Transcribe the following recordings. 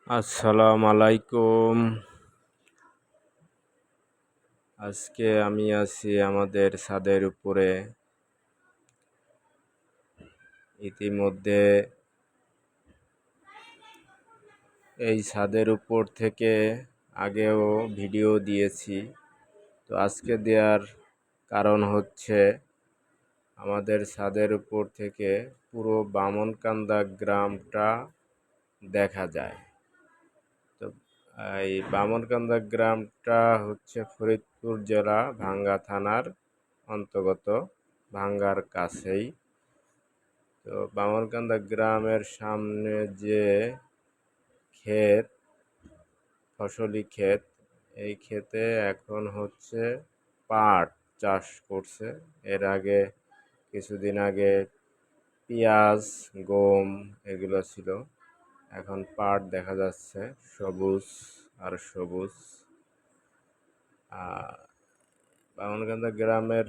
আসসালামু আলাইকুম। আজকে আমি আছি আমাদের ছাদের উপরে। ইতিমধ্যে এই ছাদের উপর থেকে আগেও ভিডিও দিয়েছি। তো আজকে দেওয়ার কারণ হচ্ছে আমাদের ছাদের উপর থেকে পুরো বামনকান্দা গ্রামটা দেখা যায়। তো এই বামনকান্দা গ্রামটা হচ্ছে ফরিদপুর জেলা ভাঙ্গা থানার অন্তর্গত, ভাঙ্গার কাছেই। তো বামনকান্দা গ্রামের সামনে যে ক্ষেত, ফসলি ক্ষেত, এই ক্ষেতে এখন হচ্ছে পাট চাষ করছে। এর আগে কিছুদিন আগে পেঁয়াজ, গম এগুলো ছিল। এখন পাট দেখা যাচ্ছে, সবুজ আর সবুজ। বামনকান্দা গ্রামের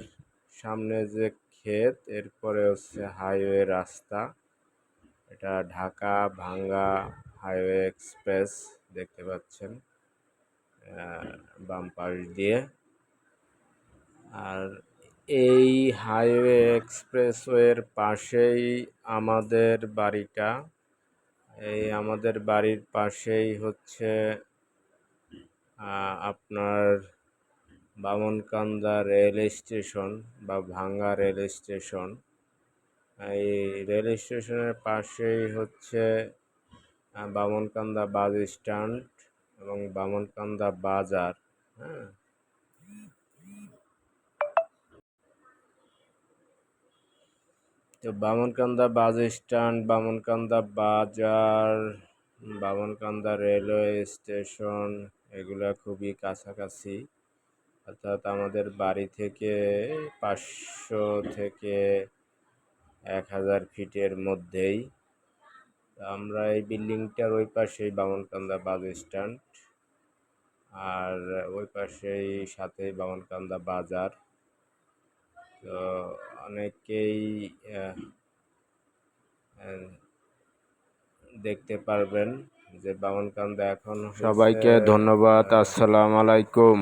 সামনে যে ক্ষেত, এরপরে হচ্ছে হাইওয়ে রাস্তা। এটা ঢাকা ভাঙ্গা হাইওয়ে এক্সপ্রেস দেখতে পাচ্ছেন বাম পাশ দিয়ে। আর এই হাইওয়ে এক্সপ্রেসওয়ের পাশেই আমাদের বাড়িটা। এই আমাদের বাড়ির পাশেই হচ্ছে আপনার বামনকান্দা রেল স্টেশন বা ভাঙ্গা রেল স্টেশন। এই রেল স্টেশনের পাশেই হচ্ছে বামনকান্দা বাস স্ট্যান্ড এবং বামনকান্দা বাজার। হ্যাঁ, তো বামনকান্দা বাস স্ট্যান্ড, বামনকান্দা বাজার, বামনকান্দা রেলওয়ে স্টেশন এগুলা খুবই কাছাকাছি। অর্থাৎ আমাদের বাড়ি থেকে 500 থেকে 1000 ফিটের মধ্যেই। আমরা এই বিল্ডিংটার ওই পাশেই বামনকান্দা বাস স্ট্যান্ড, আর ওই পাশেই সাথেই বামনকান্দা বাজার। তো অনেকেই দেখতে পারবেন যে বামনকান্দা এখন। সবাইকে ধন্যবাদ। আসসালামু আলাইকুম।